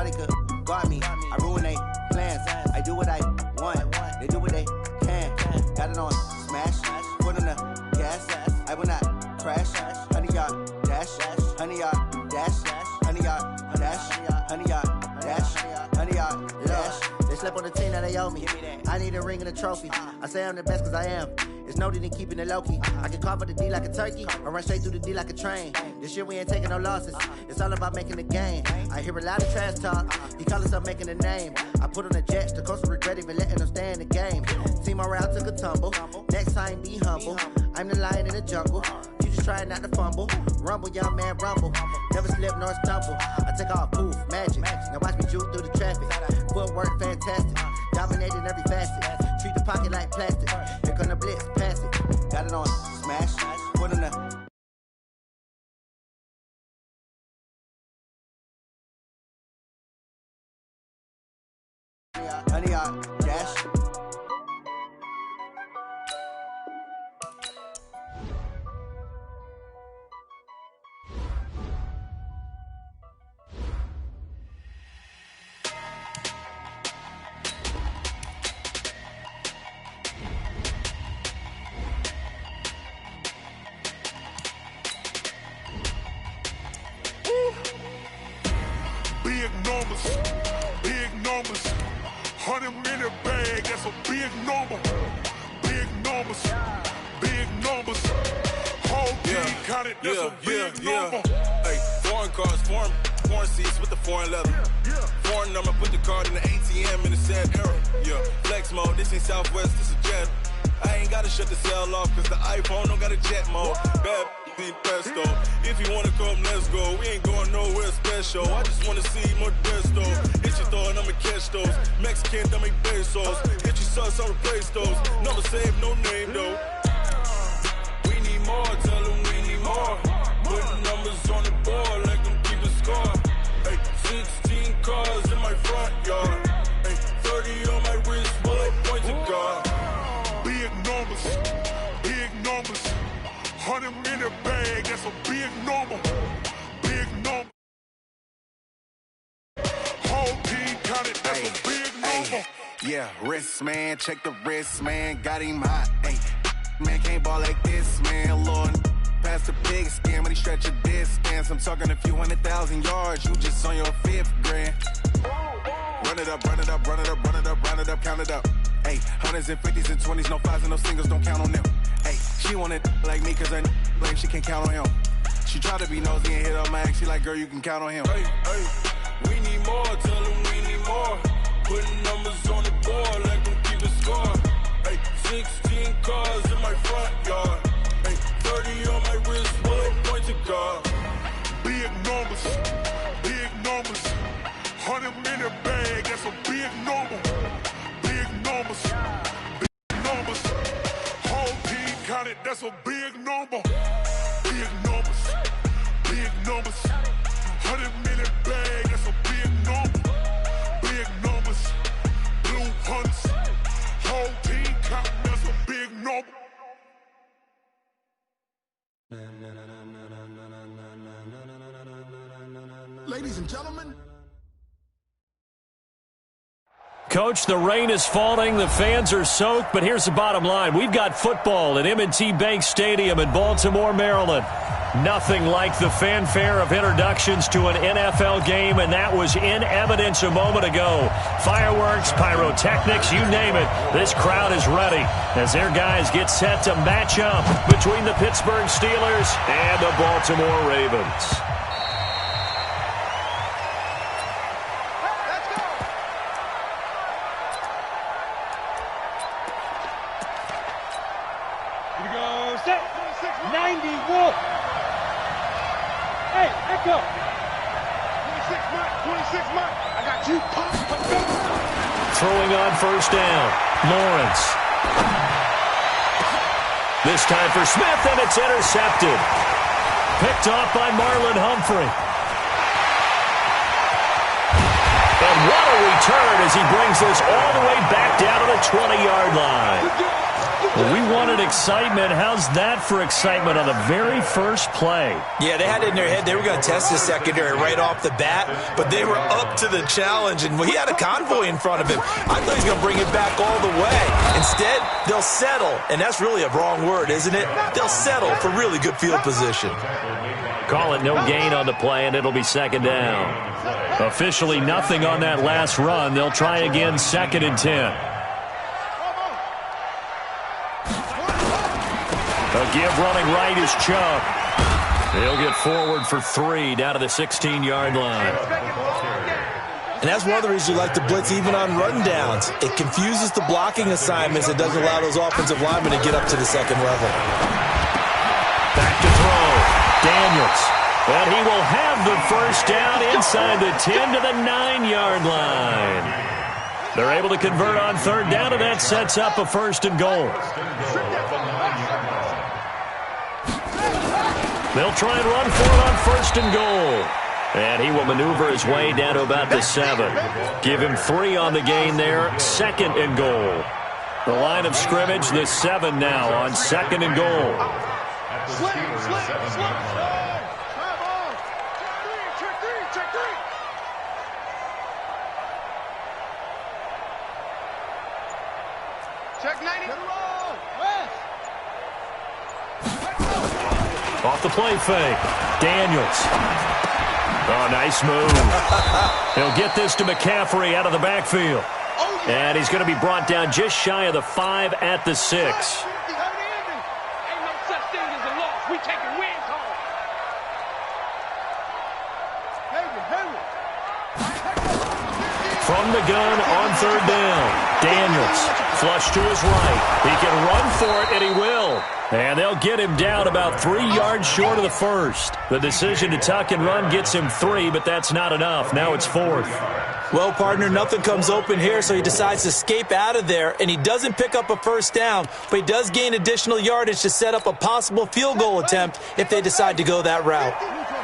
thought they could guard me. I ruin they plans. I do what I want. They do what they can. Got it on smash. Put on the gas. I will not crash. 100-yard dash. 100-yard dash. 100-yard dash. 100-yard dash. 100-yard dash. They slept on the team that they owe me. I need a ring and a trophy. I say I'm the best cause I am. It's no need in keeping it low-key. I can carve up the D like a turkey or run straight through the D like a train. This year we ain't taking no losses. It's all about making the game. I hear a lot of trash talk. He call himself making a name. I put on the Jets. The coach will regret even letting them stay in the game. Team morale took a tumble. Next time be humble. I'm the lion in the jungle. You just trying not to fumble. Rumble, young man, rumble. Never slip nor stumble. I take off, poof, magic. Now watch me juke through the traffic. Footwork fantastic. Dominating every facet. Treat the pocket like plastic. Here come the blitz, pass it. Got it on smash. Put in the 100-yard dash. Big numbers, 100 minute bag, that's a big number. Big numbers, whole team counted, that's a big number. Hey, foreign cars, foreign seats with the foreign leather. Foreign number, put the card in the ATM in the sad era. Yeah, flex mode, this ain't Southwest, this is Jet. I ain't gotta shut the cell off, cause the iPhone don't got a jet mode. Bad pesto. If you wanna come, let's go. We ain't going nowhere special. I just wanna see more desto. Hit your thought, I'ma catch those. Mexican, I make pesos. Hit your sus, I'll replace those. Number save, no name though. We need more, tell them we need more. Putting numbers on the board like them keeping score. Hey, 16 cars in my front yard. Hey, 30 on my wrist, while I point to God. Big numbers, 100 minute bag, that's a big number. Whole team counted, that's a big number. Yeah, wrist man, check the wrist man, got him hot. Ay, man can't ball like this, man. Lord, past the big skin, but he stretch a distance. I'm talking a few 100,000 yards, you just on your 5th grand. Run it up, count it up. Ay, hundreds and 50s and 20s, no 5s and no singles, don't count on them. Ay, she want it like me, cause her blame she can't count on him. She try to be nosy and hit up my ex, she like, girl, you can count on him. Hey, we need more, tell them we need more. Putting numbers on the board like them keeping score. Hey, 16 cars in my front yard. Hey, 30 on my wrist, while I point to God. Big numbers, 100 minute bag, that's a big number. Big numbers, whole team counted, that's a big number. Big numbers, 100 minute bag, that's a big number. Big numbers, blue hunts, whole team counting, that's a big number. Ladies and gentlemen. Coach, the rain is falling, the fans are soaked, but here's the bottom line. We've got football at M&T Bank Stadium in Baltimore, Maryland. Nothing like the fanfare of introductions to an NFL game, and that was in evidence a moment ago. Fireworks, pyrotechnics, you name it. This crowd is ready as their guys get set to match up between the Pittsburgh Steelers and the Baltimore Ravens. Set. 90 Wolf. Hey, echo. 26 Mike. I got you. Throwing on first down. Lawrence. This time for Smith, and it's intercepted. Picked off by Marlon Humphrey. And what a return as he brings this all the way back down to the 20-yard line. Well, we wanted excitement. How's that for excitement on the very first play? Yeah, they had it in their head they were going to test the secondary right off the bat, but they were up to the challenge, and he had a convoy in front of him. I thought he was going to bring it back all the way. Instead, they'll settle, and that's really a wrong word, isn't it? They'll settle for really good field position. Call it no gain on the play, and it'll be second down. Officially nothing on that last run. They'll try again, 2nd and 10. A give running right is Chubb. He'll get forward for 3 down to the 16-yard line. And that's one of the reasons you like to blitz even on run downs. It confuses the blocking assignments. It doesn't allow those offensive linemen to get up to the second level. Back to throw. Daniels. But he will have the first down inside the 10 to the 9-yard line. They're able to convert on 3rd down, and that sets up a 1st and goal. They'll try and run for it on 1st and goal. And he will maneuver his way down to about the 7. Give him 3 on the gain there, 2nd and goal. The line of scrimmage, the 7 now on 2nd and goal. Check 90. Off the play fake. Daniels. Oh, nice move. He'll get this to McCaffrey out of the backfield. And he's going to be brought down just shy of the 5 at the 6. Ain't no such thing as a loss. We taking wins home. From the gun on 3rd down. Daniels. Flush to his right. He can run for it, and he will. And they'll get him down about 3 yards short of the 1st. The decision to tuck and run gets him 3, but that's not enough. Now it's 4th. Well, partner, nothing comes open here, so he decides to escape out of there, and he doesn't pick up a 1st down, but he does gain additional yardage to set up a possible field goal attempt if they decide to go that route.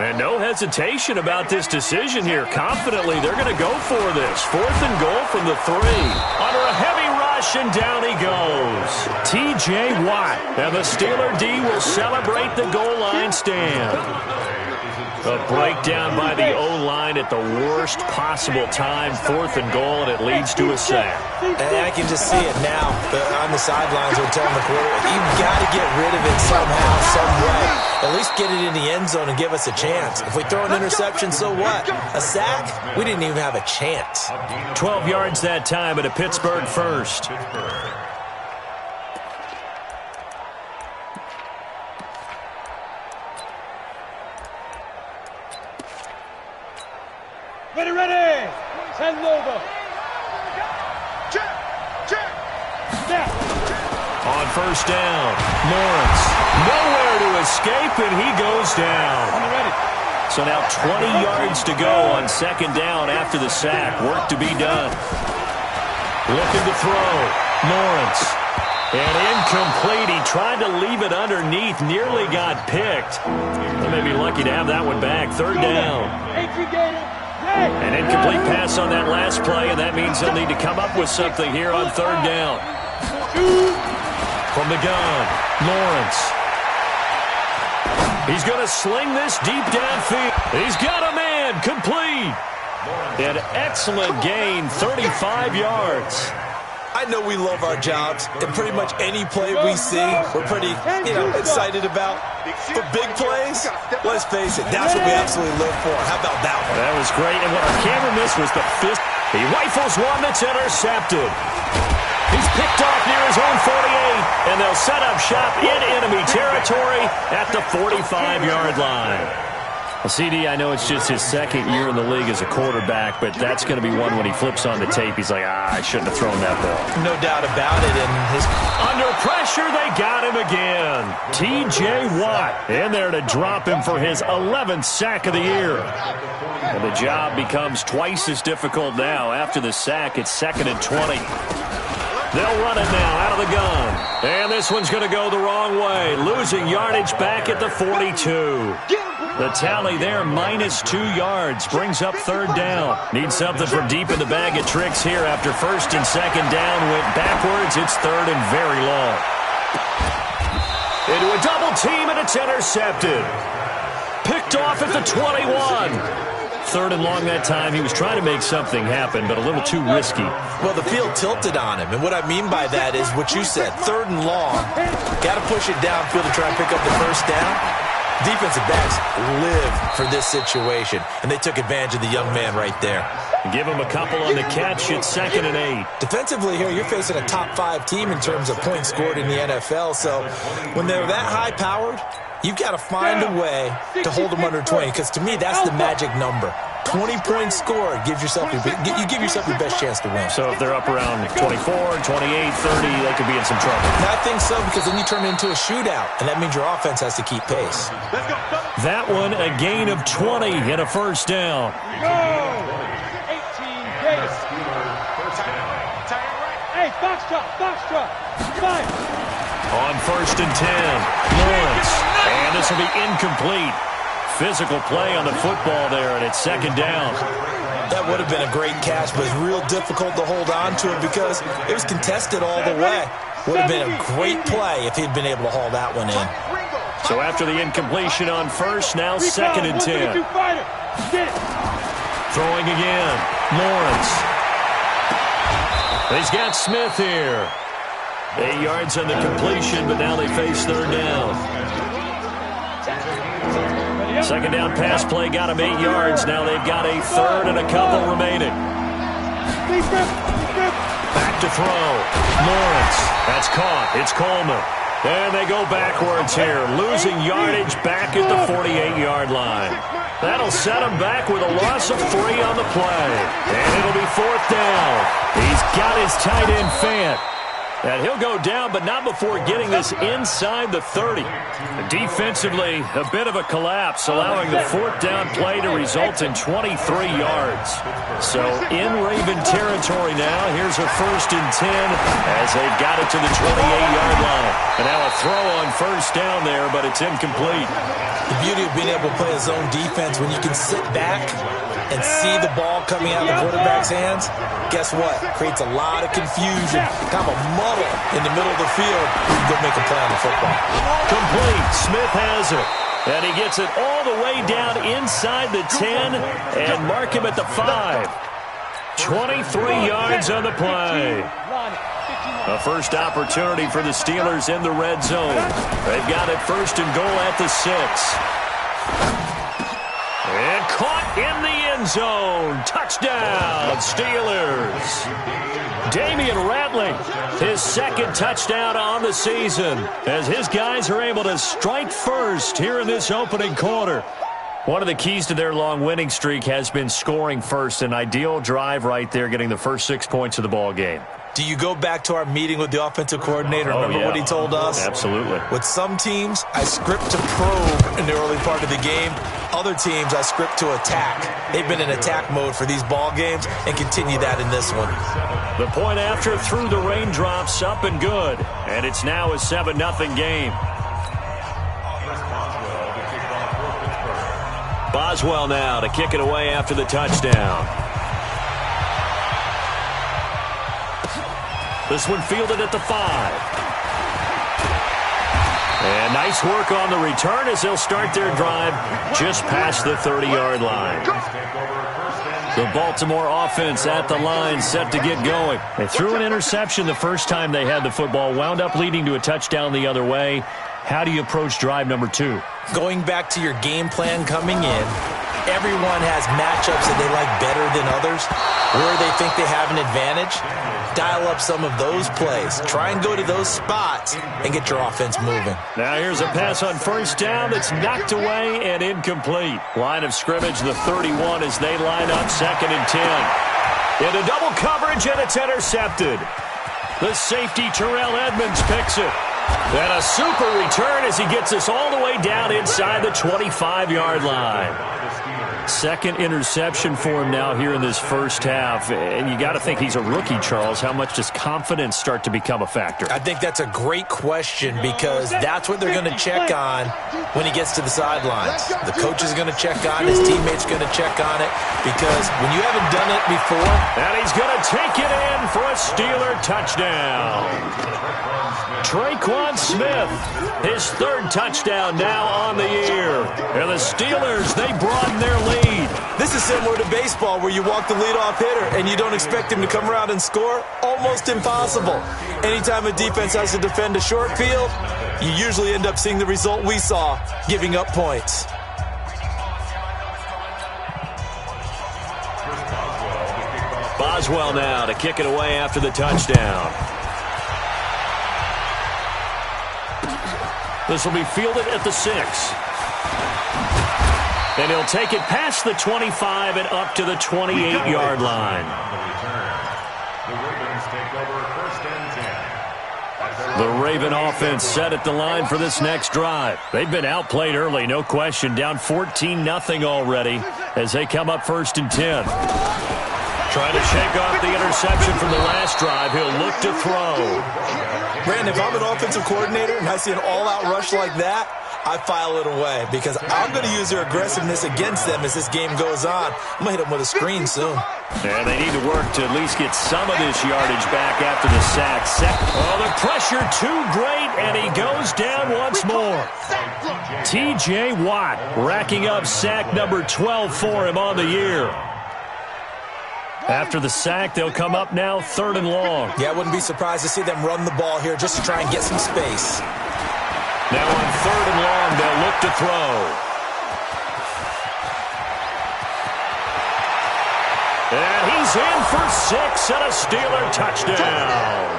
And no hesitation about this decision here. Confidently, they're going to go for this. 4th and goal from the 3. Under a heavy rush, and down he goes. T.J. Watt. And the Steeler D will celebrate the goal line stand. A breakdown by the O-line at the worst possible time. 4th and goal, and it leads to a sack. And I can just see it now. On the sidelines, they're telling the quarterback, you've got to get rid of it somehow, some way. At least get it in the end zone and give us a chance. If we throw an interception, so what? A sack? We didn't even have a chance. 12 yards that time at a Pittsburgh 1st. Ready. Send over. Check. Snap. On 1st down, Lawrence. Nowhere to escape, and he goes down. So now 20 yards to go on 2nd down after the sack. Work to be done. Looking to throw. Lawrence. And incomplete. He tried to leave it underneath. Nearly got picked. They may be lucky to have that one back. 3rd down. An incomplete pass on that last play, and that means they'll need to come up with something here on 3rd down. From the gun, Lawrence. He's going to sling this deep downfield. He's got a man, complete. An excellent gain, 35 yards. I know we love our jobs, and pretty much any play we see, we're pretty, excited about. But big plays, let's face it, that's what we absolutely live for. How about that one? That was great, and what our camera missed was the fifth. He rifles one that's intercepted. He's picked off near his own 48, and they'll set up shop in enemy territory at the 45-yard line. Well, CD, I know it's just his 2nd year in the league as a quarterback, but that's going to be one when he flips on the tape. He's like, I shouldn't have thrown that ball. No doubt about it. And under pressure, they got him again. T.J. Watt in there to drop him for his 11th sack of the year. And the job becomes twice as difficult now. After the sack, it's 2nd and 20. They'll run it now out of the gun. And this one's going to go the wrong way. Losing yardage back at the 42. The tally there, -2 yards. Brings up 3rd down. Need something from deep in the bag of tricks here after 1st and 2nd down. Went backwards. It's 3rd and very long. Into a double team, and it's intercepted. Picked off at the 21. Third and long that time. He was trying to make something happen, but a little too risky. Well, the field tilted on him, and what I mean by that is what you said, third and long. Got to push it downfield to try and pick up the first down. Defensive backs live for this situation, and they took advantage of the young man right there. Give him a couple on the catch. It's 2nd and 8. Defensively here, you're facing a top-5 team in terms of points scored in the NFL, so when they're that high-powered, you've got to find a way to hold them under 20, because to me, that's the magic number. 20 points scored gives yourself you give yourself your best chance to win. So if they're up around 24, 28, 30, they could be in some trouble. I think so, because then you turn it into a shootout, and that means your offense has to keep pace. That one, a gain of 20 and a first down. Go! 18 pace. Hey, foxtrot. 5. On 1st and 10, Lawrence. And this will be incomplete. Physical play on the football there, and it's 2nd down. That would have been a great catch, but it's real difficult to hold on to it because it was contested all the way. Would have been a great play if he'd been able to haul that one in. So after the incompletion on 1st, now 2nd and 10. Throwing again, Lawrence. He's got Smith here. 8 yards on the completion, but now they face 3rd down. 2nd down pass play got him 8 yards. Now they've got a 3rd and a couple remaining. Back to throw. Lawrence. That's caught. It's Coleman. And they go backwards here, losing yardage back at the 48-yard line. That'll set him back with a loss of 3 on the play. And it'll be 4th down. He's got his tight end Fant. And he'll go down, but not before getting this inside the 30. Defensively, a bit of a collapse, allowing the 4th down play to result in 23 yards. So in Raven territory now, here's a 1st and 10 as they've got it to the 28-yard line. And now a throw on 1st down there, but it's incomplete. The beauty of being able to play a zone defense when you can sit back and see the ball coming out of the quarterback's hands, guess what? Creates a lot of confusion, kind of a muddle in the middle of the field. You can go make a play on the football. Complete. Smith has it. And he gets it all the way down inside the 10 and mark him at the 5. 23 yards on the play. A first opportunity for the Steelers in the red zone. They've got it 1st and goal at the 6. And caught in the end zone. Touchdown, Steelers. Damian Rattling, his 2nd touchdown on the season, as his guys are able to strike first here in this opening quarter. One of the keys to their long winning streak has been scoring first. An ideal drive right there, getting the first 6 points of the ball game. Do you go back to our meeting with the offensive coordinator? Remember what he told us? Absolutely. With some teams, I script to probe in the early part of the game. Other teams, I script to attack. They've been in attack mode for these ball games and continue that in this one. The point after through the raindrops, up and good. And it's now a 7-0 game. Boswell now to kick it away after the touchdown. This one fielded at the 5. And nice work on the return as they'll start their drive just past the 30-yard line. The Baltimore offense at the line, set to get going. They threw an interception the first time they had the football, wound up leading to a touchdown the other way. How do you approach drive number 2? Going back to your game plan coming in, everyone has matchups that they like better than others, where they think they have an advantage. Dial up some of those plays. Try and go to those spots and get your offense moving. Now here's a pass on 1st down that's knocked away and incomplete. Line of scrimmage, the 31 as they line up 2nd and 10. Into double coverage, and it's intercepted. The safety, Terrell Edmonds, picks it. And a super return as he gets us all the way down inside the 25-yard line. Second interception for him now here in this first half. And you got to think he's a rookie, Charles. How much does confidence start to become a factor? I think that's a great question because that's what they're going to check on when he gets to the sidelines. The coach is going to check on, his teammates going to check on it because when you haven't done it before. And he's going to take it in for a Steeler touchdown. Traquan Smith, his third touchdown now on the year. And the Steelers, they broaden their lead. This is similar to baseball where you walk the leadoff hitter and you don't expect him to come around and score. Almost impossible. Anytime a defense has to defend a short field, you usually end up seeing the result we saw, giving up points. Boswell now to kick it away after the touchdown. This will be fielded at the 6. And he'll take it past the 25 and up to the 28-yard line. The Raven offense set at the line for this next drive. They've been outplayed early, no question. Down 14-0 already as they come up 1st and 10. Trying to shake off the interception from the last drive. He'll look to throw. Brandon, if I'm an offensive coordinator and I see an all-out rush like that, I file it away because I'm going to use their aggressiveness against them as this game goes on. I'm going to hit them with a screen soon. And they need to work to at least get some of this yardage back after the sack. Oh, the pressure too great, and he goes down once more. T.J. Watt racking up sack number 12 for him on the year. After the sack, they'll come up now 3rd and long. Yeah, I wouldn't be surprised to see them run the ball here just to try and get some space. Now on 3rd and long, they'll look to throw. And he's in for 6 and a Steeler touchdown.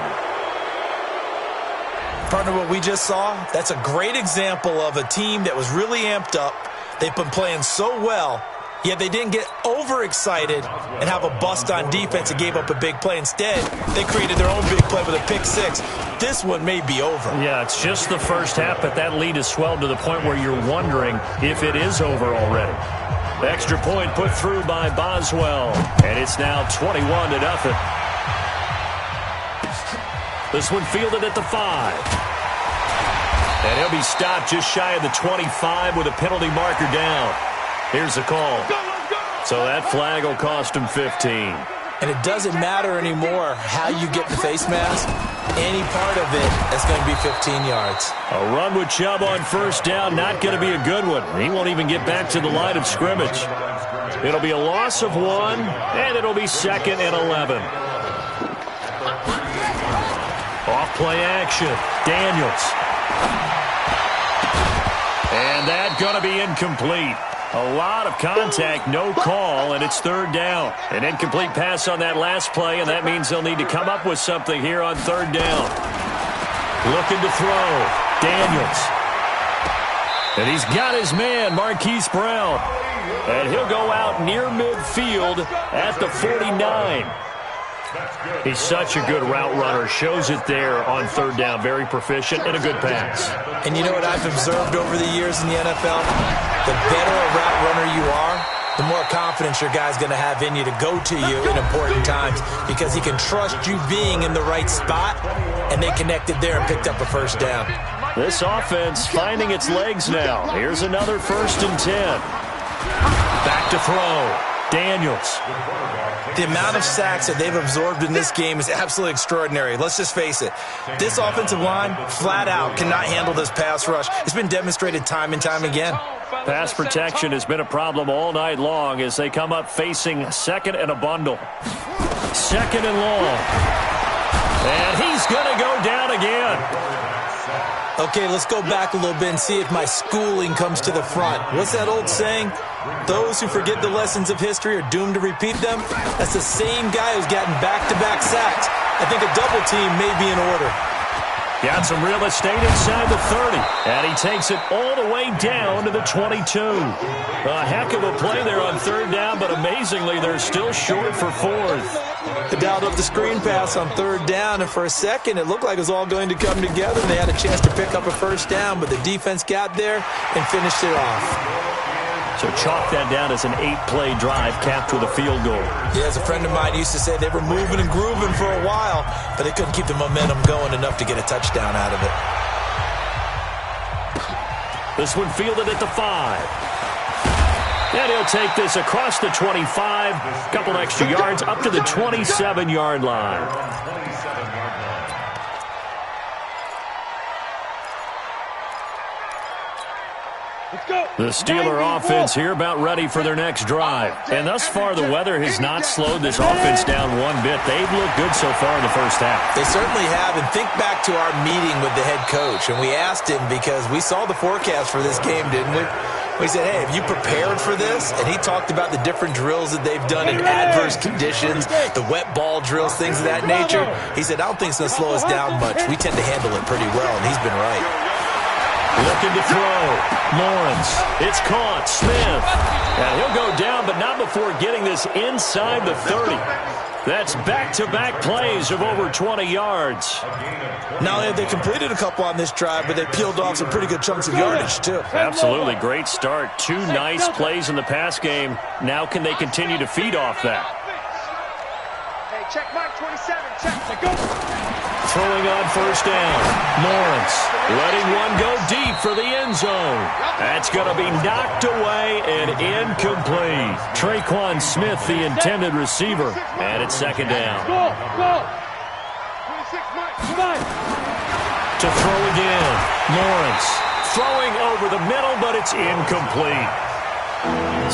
Partner, what we just saw, that's a great example of a team that was really amped up. They've been playing so well. Yet they didn't get overexcited and have a bust on defense and gave up a big play. Instead, they created their own big play with a pick 6. This one may be over. Yeah, it's just the first half, but that lead has swelled to the point where you're wondering if it is over already. Extra point put through by Boswell, and it's now 21-0. This one fielded at the 5. And he'll be stopped just shy of the 25 with a penalty marker down. Here's the call. So that flag will cost him 15. And it doesn't matter anymore how you get the face mask. Any part of it is going to be 15 yards. A run with Chubb on 1st down, not going to be a good one. He won't even get back to the line of scrimmage. It'll be a loss of 1, and it'll be 2nd and 11. Off-play action. Daniels. And that's going to be incomplete. A lot of contact, no call, and it's 3rd down. An incomplete pass on that last play, and that means they'll need to come up with something here on 3rd down. Looking to throw. Daniels. And he's got his man, Marquise Brown. And he'll go out near midfield at the 49. He's such a good route runner. Shows it there on 3rd down. Very proficient and a good pass. And you know what I've observed over the years in the NFL? The better a route runner you are, the more confidence your guy's going to have in you to go to you in important times because he can trust you being in the right spot, and they connected there and picked up a 1st down. This offense finding its legs now. Here's another 1st and 10. Back to throw. Daniels. The amount of sacks that they've absorbed in this game is absolutely extraordinary. Let's just face it. This offensive line, flat out, cannot handle this pass rush. It's been demonstrated time and time again. Pass protection has been a problem all night long as they come up facing 2nd and a bundle. 2nd and long. And he's going to go down again. Okay, let's go back a little bit and see if my schooling comes to the front. What's that old saying? Those who forget the lessons of history are doomed to repeat them. That's the same guy who's gotten back-to-back sacks. I think a double team may be in order. Got some real estate inside the 30. And he takes it all the way down to the 22. A heck of a play there on 3rd down, but amazingly, they're still short for 4th. They dialed up the screen pass on 3rd down, and for a second, it looked like it was all going to come together. They had a chance to pick up a 1st down, but the defense got there and finished it off. So chalk that down as an 8-play drive capped with a field goal. Yeah, as a friend of mine used to say, they were moving and grooving for a while, but they couldn't keep the momentum going enough to get a touchdown out of it. This one fielded at the 5. And he'll take this across the 25, a couple extra yards up to the 27-yard line. The Steeler offense here about ready for their next drive. And thus far, the weather has not slowed this offense down one bit. They've looked good so far in the first half. They certainly have. And think back to our meeting with the head coach. And we asked him because we saw the forecast for this game, didn't we? We said, hey, have you prepared for this? And he talked about the different drills that they've done in adverse conditions, the wet ball drills, things of that nature. He said, I don't think it's going to slow us down much. We tend to handle it pretty well, and he's been right. Looking to throw. Lawrence. It's caught. Smith. And he'll go down, but not before getting this inside the 30. That's back-to-back plays of over 20 yards. Not only have they completed a couple on this drive, but they peeled off some pretty good chunks of yardage, too. Absolutely. Great start. 2 nice plays in the pass game. Now can they continue to feed off that? Hey, check Mike 27. Check. Go. Throwing on first down. Lawrence letting one go deep for the end zone. That's going to be knocked away and incomplete. Traquan Smith, the intended receiver. And it's second down. Go. 26, Mike. To throw again. Lawrence throwing over the middle, but it's incomplete.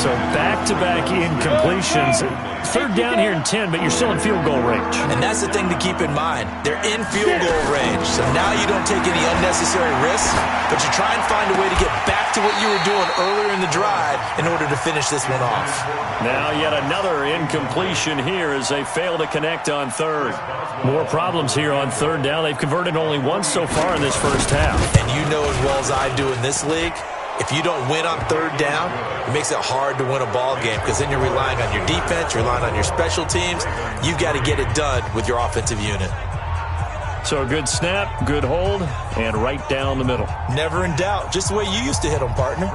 So back-to-back incompletions. Third down here in 10, but you're still in field goal range. And that's the thing to keep in mind. They're in field goal range. So now you don't take any unnecessary risks, but you try and find a way to get back to what you were doing earlier in the drive in order to finish this one off. Now yet another incompletion here as they fail to connect on third. More problems here on third down. They've converted only once so far in this first half. And you know as well as I do in this league, if you don't win on third down, it makes it hard to win a ball game because then you're relying on your defense, you're relying on your special teams. You've got to get it done with your offensive unit. So a good snap, good hold, and right down the middle. Never in doubt. Just the way you used to hit them, partner.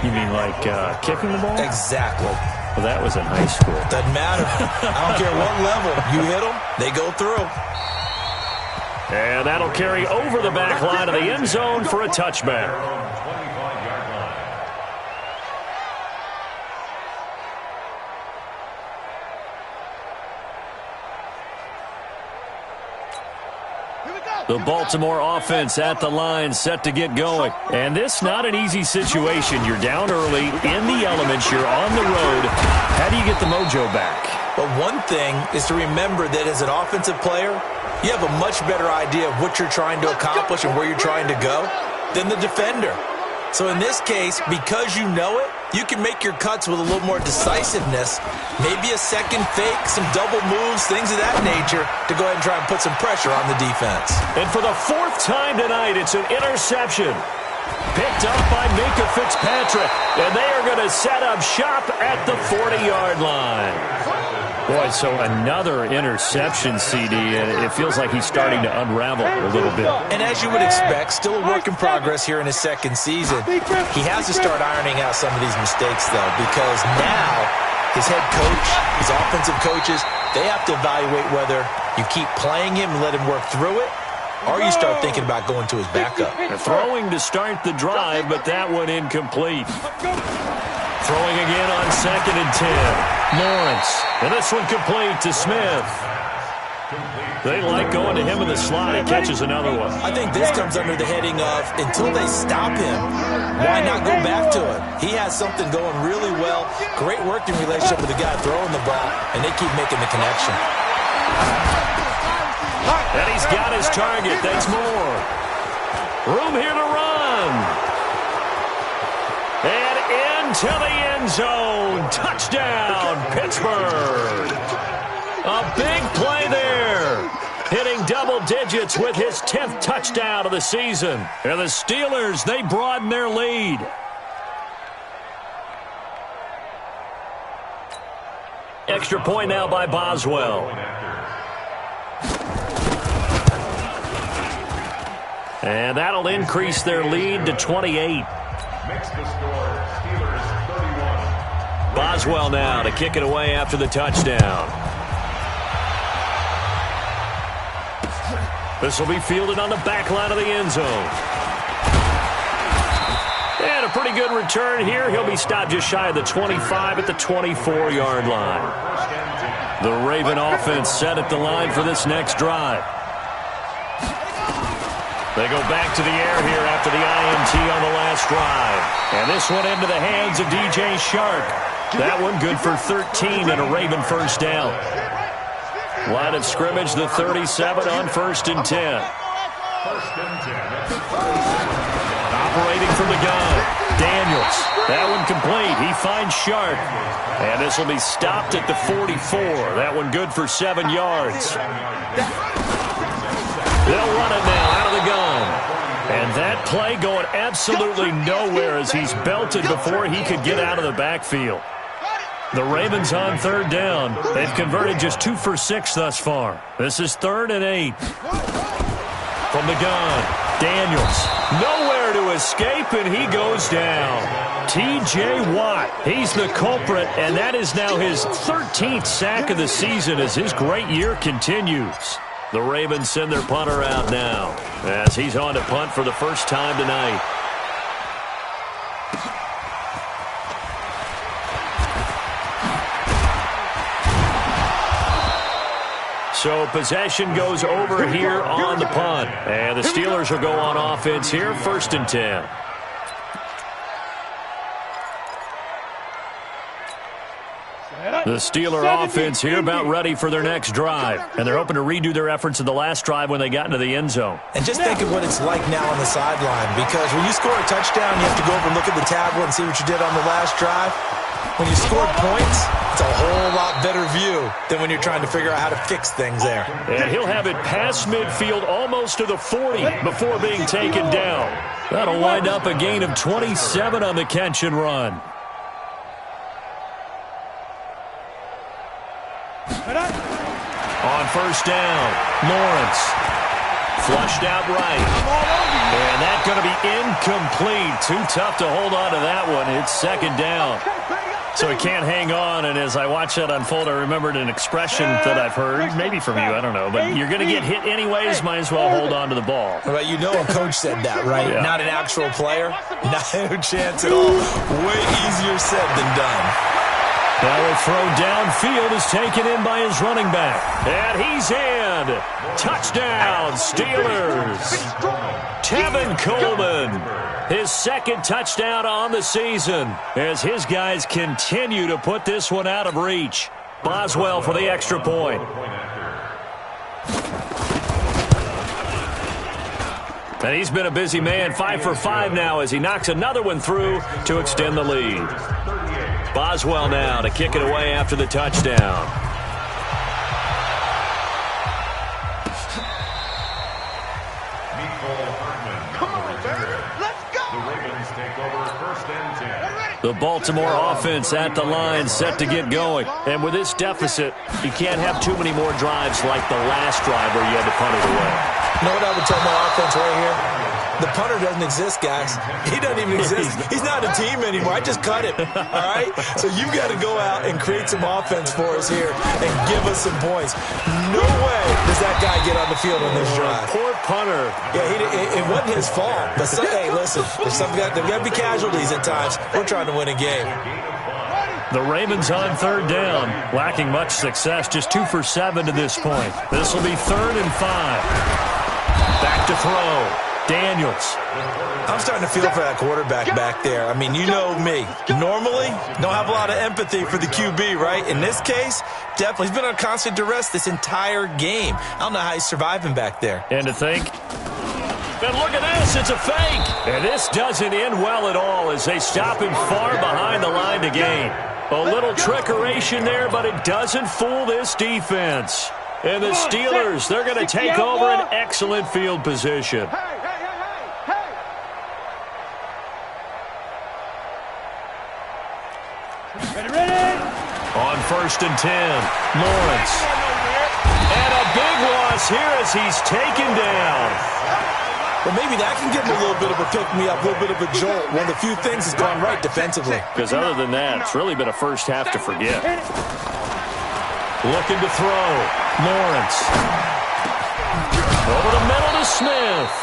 You mean like kicking the ball? Exactly. Well, that was in high school. Doesn't matter. I don't care what level. You hit them, they go through. And that'll carry over the back line of the end zone for a touchback. The Baltimore offense at the line, set to get going. And this not an easy situation. You're down early, in the elements, you're on the road. How do you get the mojo back? Well, one thing is to remember that as an offensive player, you have a much better idea of what you're trying to accomplish and where you're trying to go than the defender. So in this case, because you know it, you can make your cuts with a little more decisiveness, maybe a second fake, some double moves, things of that nature, to go ahead and try and put some pressure on the defense. And for the 4th time tonight, it's an interception. Picked up by Minka Fitzpatrick, and they are going to set up shop at the 40-yard line. Boy, so another interception, CD, and it feels like he's starting to unravel a little bit. And as you would expect, still a work in progress here in his second season. He has to start ironing out some of these mistakes, though, because now his head coach, his offensive coaches, they have to evaluate whether you keep playing him and let him work through it, or you start thinking about going to his backup. Throwing to start the drive, but that one incomplete. Throwing again on 2nd and 10. Lawrence. And this one complete to Smith. They like going to him in the slot. He catches another one. I think this comes under the heading of, until they stop him, why not go back to him? He has something going really well. Great working relationship with the guy throwing the ball, and they keep making the connection. And he's got his target. That's more. Room here to run. And into the end zone. Touchdown, Pittsburgh. A big play there. Hitting double digits with his 10th touchdown of the season. And the Steelers, they broaden their lead. Extra point now by Boswell. And that'll increase their lead to 28. Makes the score Steelers Boswell now to kick it away after the touchdown. This will be fielded on the back line of the end zone. And a pretty good return here. He'll be stopped just shy of the 25 at the 24-yard line. The Raven offense set at the line for this next drive. They go back to the air here after the INT on the last drive. And this one into the hands of DJ Shark. That one good for 13 and a Raven first down. Line of scrimmage, the 37 on 1st and 10. Operating from the gun, Daniels. That one complete. He finds Shark. And this will be stopped at the 44. That one good for 7 yards. They'll run it now out of the gun. And that play going absolutely nowhere as he's belted before he could get out of the backfield. The Ravens on 3rd down. They've converted just 2 for 6 thus far. This is 3rd and 8. From the gun, Daniels. Nowhere to escape, and he goes down. T.J. Watt, he's the culprit, and that is now his 13th sack of the season as his great year continues. The Ravens send their punter out now as he's on to punt for the first time tonight. So possession goes over here on the punt. And the Steelers will go on offense here, 1st and 10. The Steeler offense here about ready for their next drive. And they're hoping to redo their efforts in the last drive when they got into the end zone. And just think of what it's like now on the sideline, because when you score a touchdown, you have to go over and look at the tablet and see what you did on the last drive. When you scored points, it's a whole lot better view than when you're trying to figure out how to fix things there. And he'll have it past midfield almost to the 40 before being taken down. That'll wind up a gain of 27 on the catch and run. On 1st down, Lawrence. Flushed out right. And that's going to be incomplete. Too tough to hold on to that one. It's 2nd down. So he can't hang on, and as I watch that unfold, I remembered an expression that I've heard, maybe from you, I don't know, but you're going to get hit anyways, might as well hold on to the ball. Well, you know a coach said that, right? Yeah. Not an actual player. No chance at all. Way easier said than done. Now the throw downfield is taken in by his running back. And he's in. Touchdown, Steelers. Tevin Coleman. His 2nd touchdown on the season as his guys continue to put this one out of reach. Boswell for the extra point. And he's been a busy man, 5 for 5 now as he knocks another one through to extend the lead. Boswell now to kick it away after the touchdown. The Baltimore offense at the line, set to get going. And with this deficit, you can't have too many more drives like the last drive where you had to punt it away. You know what I would tell my offense right here? The punter doesn't exist, guys. He doesn't even exist. He's not a team anymore. I just cut him, all right? So you've got to go out and create some offense for us here and give us some points. No way does that guy get on the field on this drive. Poor punter. Yeah, it wasn't his fault. But, hey, listen, there's got to be casualties at times. We're trying to win a game. The Ravens on 3rd down, lacking much success, just 2 for 7 to this point. This will be 3rd and 5. Back to throw. Daniels. I'm starting to feel for that quarterback back there. I mean, you know me. Normally, don't have a lot of empathy for the QB, right? In this case, definitely. He's been on constant duress this entire game. I don't know how he's surviving back there. And to think, and look at this, it's a fake. And this doesn't end well at all as they stop him far behind the line to gain. A little trickeration there, but it doesn't fool this defense. And the Steelers, they're going to take over an excellent field position. On 1st and 10, Lawrence. And a big loss here as he's taken down. Well, maybe that can give him a little bit of a pick-me-up, a little bit of a jolt. One of the few things that's gone right defensively. Because other than that, it's really been a first half to forget. Looking to throw. Lawrence. Over the middle to Smith.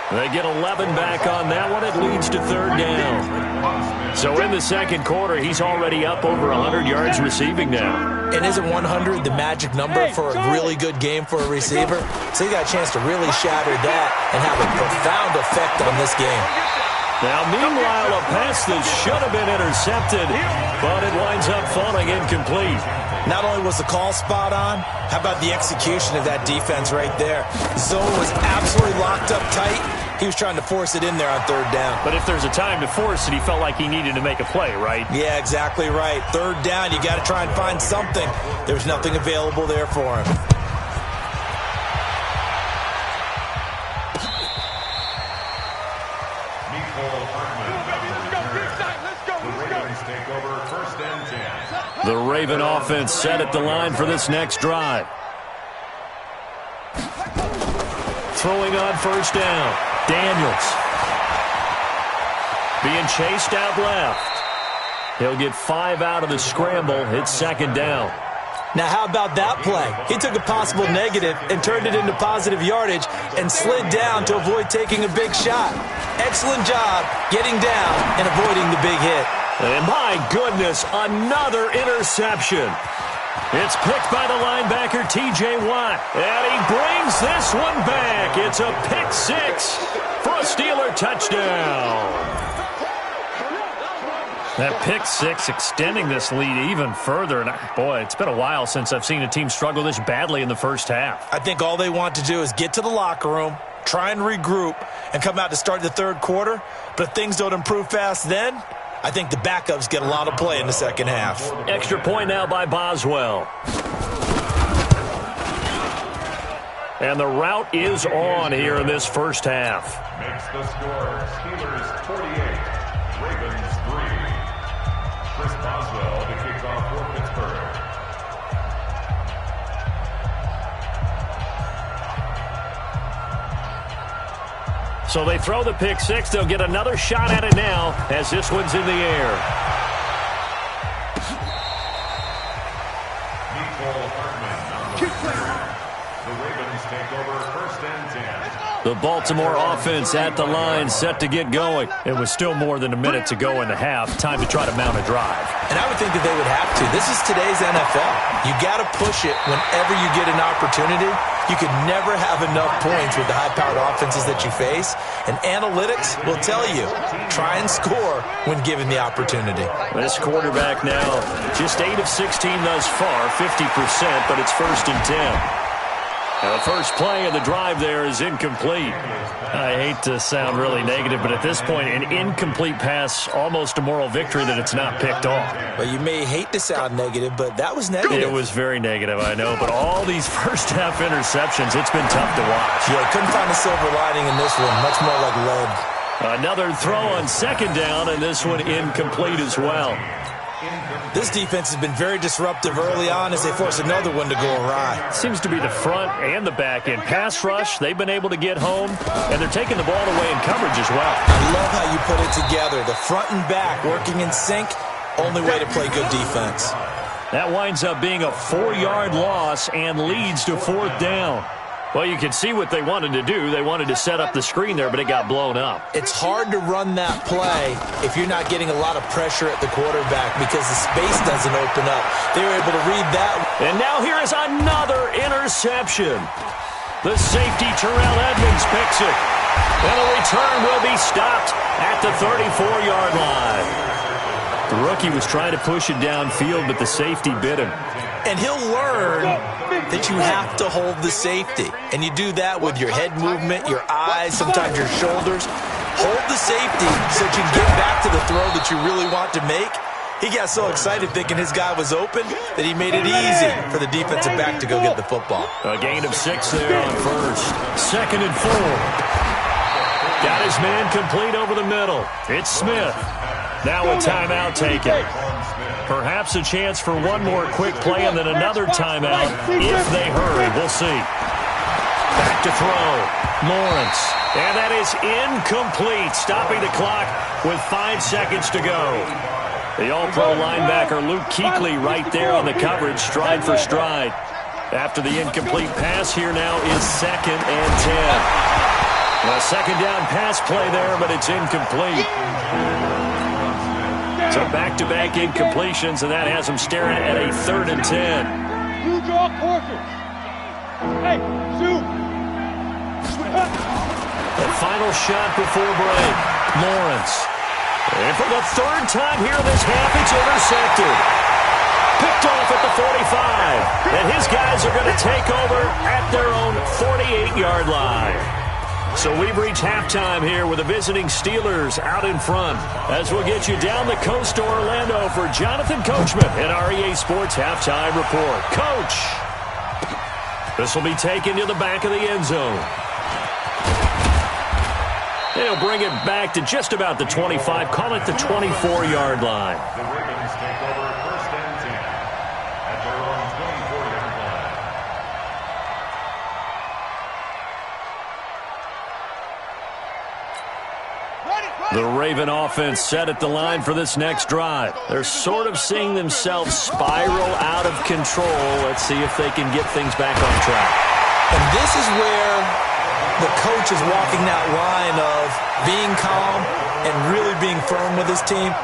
They get 11 back on that one. It leads to third down. So in the second quarter, he's already up over 100 yards receiving now. And isn't 100 the magic number for a really good game for a receiver? So he got a chance to really shatter that and have a profound effect on this game. Now, meanwhile, a pass that should have been intercepted, but it winds up falling incomplete. Not only was the call spot on, how about the execution of that defense right there? Zone was absolutely locked up tight. He was trying to force it in there on third down. But if there's a time to force it, he felt like he needed to make a play, right? Yeah, exactly right. Third down, you got to try and find something. There's nothing available there for him. The Raven offense set at the line for this next drive. Throwing on first down. Daniels. Being chased out left. He'll get 5 out of the scramble. It's second down. Now, how about that play? He took a possible negative and turned it into positive yardage and slid down to avoid taking a big shot. Excellent job getting down and avoiding the big hit. And my goodness, another interception. It's picked by the linebacker, T.J. Watt. And he brings this one back. It's a pick six for a Steeler touchdown. That pick six extending this lead even further. And boy, it's been a while since I've seen a team struggle this badly in the first half. I think all they want to do is get to the locker room, try and regroup, and come out to start the third quarter. But if things don't improve fast then, I think the backups get a lot of play in the second half. Extra point now by Boswell. And the route is on here in this first half. Makes the score Steelers 48, Ravens 3. Chris Boswell to kick off for Pittsburgh. So they throw the pick six. They'll get another shot at it now as this one's in the air. The Ravens take over first and 10. The Baltimore offense at the line, set to get going. It was still more than a minute to go in the half. Time to try to mount a drive. And I would think that they would have to. This is today's NFL. You got to push it whenever you get an opportunity. You could never have enough points with the high-powered offenses that you face. And analytics will tell you, try and score when given the opportunity. This quarterback now, just 8 of 16 thus far, 50%, but it's first and 10. Now the first play of the drive there is incomplete. I hate to sound really negative, but at this point, an incomplete pass, almost a moral victory that it's not picked off. Well, you may hate to sound negative, but that was negative. It was very negative, I know, but all these first-half interceptions, it's been tough to watch. Yeah, couldn't find a silver lining in this one, much more like lead. Another throw on second down, and this one incomplete as well. This defense has been very disruptive early on as they force another one to go awry. Seems to be the front and the back end. Pass rush, they've been able to get home, and they're taking the ball away in coverage as well. I love how you put it together. The front and back working in sync, only way to play good defense. That winds up being a 4-yard loss and leads to fourth down. Well, you can see what they wanted to do. They wanted to set up the screen there, but it got blown up. It's hard to run that play if you're not getting a lot of pressure at the quarterback because the space doesn't open up. They were able to read that. And now here is another interception. The safety, Terrell Edmonds, picks it. And a return will be stopped at the 34-yard line. The rookie was trying to push it downfield, but the safety bit him. And he'll learn that you have to hold the safety. And you do that with your head movement, your eyes, sometimes your shoulders. Hold the safety so that you can get back to the throw that you really want to make. He got so excited thinking his guy was open that he made it easy for the defensive back to go get the football. A gain of 6 there on first. Second and 4. Got his man complete over the middle. It's Smith. Now a timeout taken. Perhaps a chance for one more quick play and then another timeout if they hurry. We'll see. Back to throw. Lawrence. And that is incomplete, stopping the clock with 5 seconds to go. The All-Pro linebacker Luke Kuechly right there on the coverage, stride for stride. After the incomplete pass, here now is 2nd and 10. A second down pass play there, but it's incomplete. So back-to-back incompletions, and that has them staring at a 3rd and 10. You draw quarter. Hey, shoot. The final shot before break. Lawrence. And for the 3rd time here this half, it's intercepted. Picked off at the 45. And his guys are going to take over at their own 48-yard line. So we've reached halftime here with the visiting Steelers out in front. As we'll get you down the coast to Orlando for Jonathan Coachman at our EA Sports Halftime Report. Coach! This will be taken to the back of the end zone. They'll bring it back to just about the 25. Call it the 24-yard line. The Ravens take over 1st and 10 at their own 24-yard line. The Raven offense set at the line for this next drive. They're sort of seeing themselves spiral out of control. Let's see if they can get things back on track. And this is where the coach is walking that line of being calm and really being firm with his team.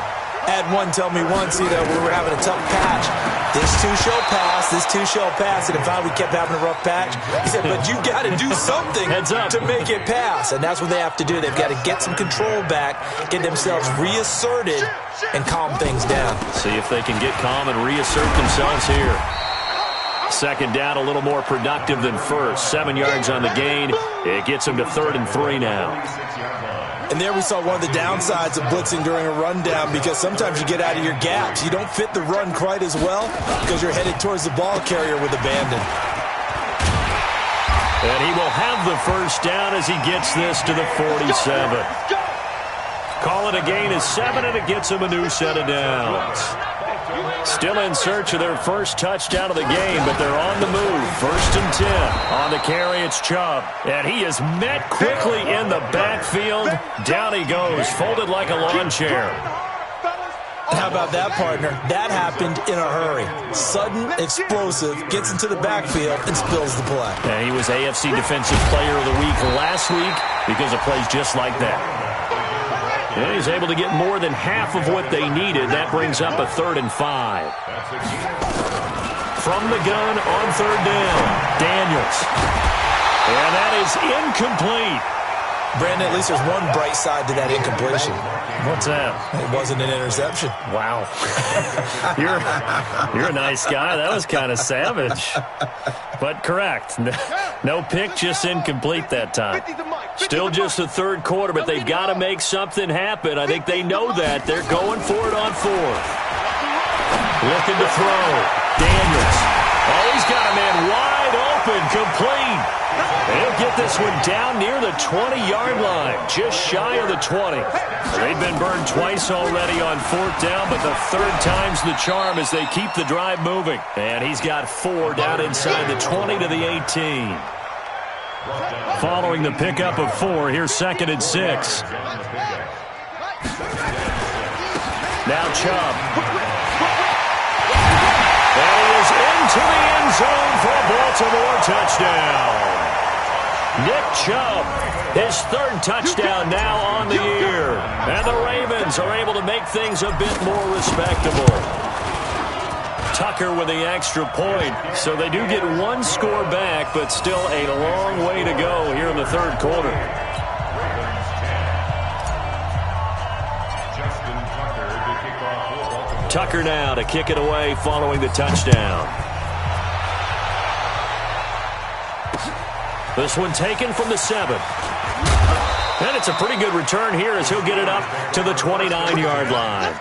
I had one tell me once, we were having a tough patch. This too shall pass, this too shall pass. And if we kept having a rough patch, he said, but you got to do something to make it pass. And that's what they have to do. They've got to get some control back, get themselves reasserted, and calm things down. See if they can get calm and reassert themselves here. 2nd down, a little more productive than first. 7 yards on the gain. It gets them to 3rd and 3 now. And there we saw one of the downsides of blitzing during a rundown, because sometimes you get out of your gaps. You don't fit the run quite as well because you're headed towards the ball carrier with abandon. And he will have the 1st down as he gets this to the 47. Call it a gain of 7, and it gets him a new set of downs. Still in search of their 1st touchdown of the game, but they're on the move. 1st and 10. On the carry, it's Chubb. And he is met quickly in the backfield. Down he goes, folded like a lawn chair. How about that, partner? That happened in a hurry. Sudden, explosive, gets into the backfield, and spills the play. And he was AFC Defensive Player of the Week last week because of plays just like that. And he's able to get more than half of what they needed. That brings up a 3rd and 5. From the gun on 3rd down, Daniels. And that is incomplete. Brandon, at least there's one bright side to that incompletion. What's that? It wasn't an interception. Wow. You're a nice guy. That was kind of savage. But correct. No pick, just incomplete that time. Still just the 3rd quarter, but they've got to make something happen. I think they know that. They're going for it on 4th. Looking to throw. Daniels. Oh, he's got a man wide open, complete. They'll get this one down near the 20-yard line, just shy of the 20. They've been burned twice already on 4th down, but the 3rd time's the charm as they keep the drive moving. And he's got 4 down inside the 20 to the 18. Following the pickup of 4, here's 2nd and 6. Now Chubb. And he is into the end zone for a Baltimore touchdown. Nick Chubb, his 3rd touchdown now on the year. And the Ravens are able to make things a bit more respectable. Tucker with the extra point. So they do get 1 score back, but still a long way to go here in the 3rd quarter. Tucker now to kick it away following the touchdown. This one taken from the 7. And it's a pretty good return here as he'll get it up to the 29-yard line.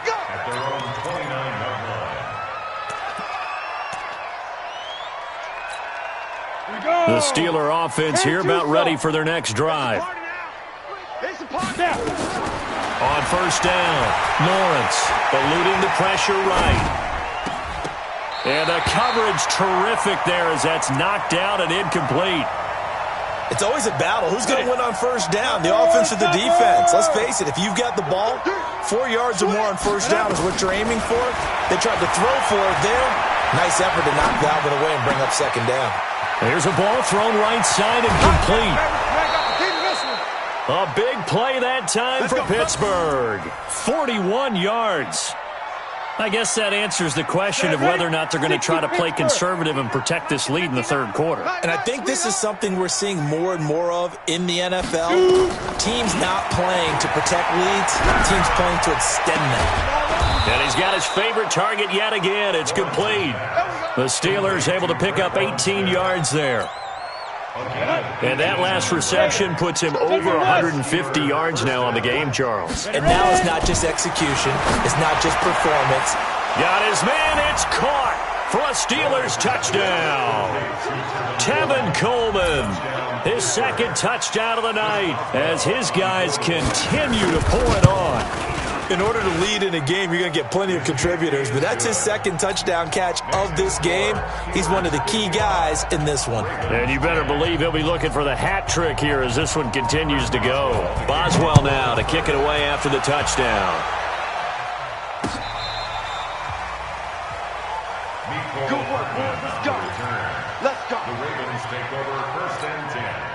The Steeler offense here about ready for their next drive. On 1st down, Lawrence eluding the pressure right. And the coverage terrific there as that's knocked down and incomplete. It's always a battle. Who's going to win on first down, the offense or the defense? Let's face it, if you've got the ball, 4 yards or more on first down is what you're aiming for. They tried to throw for it there. Nice effort to knock that one away and bring up second down. Here's a ball thrown right side and complete. A big play that time for Pittsburgh. 41 yards. I guess that answers the question of whether or not they're going to try to play conservative and protect this lead in the third quarter. And I think this is something we're seeing more and more of in the NFL. Teams not playing to protect leads, teams playing to extend them. And he's got his favorite target yet again. It's complete. The Steelers able to pick up 18 yards there. And that last reception puts him over 150 yards now on the game, Charles. And now it's not just execution. It's not just performance. Got his man. It's caught for a Steelers touchdown. Tevin Coleman, his second touchdown of the night as his guys continue to pour it on. In order to lead in a game, you're going to get plenty of contributors, but that's his second touchdown catch of this game. He's one of the key guys in this one. And you better believe he'll be looking for the hat trick here as this one continues to go. Boswell now to kick it away after the touchdown. Good work, boys. Let's go. Let's go. The Ravens take over first and 10.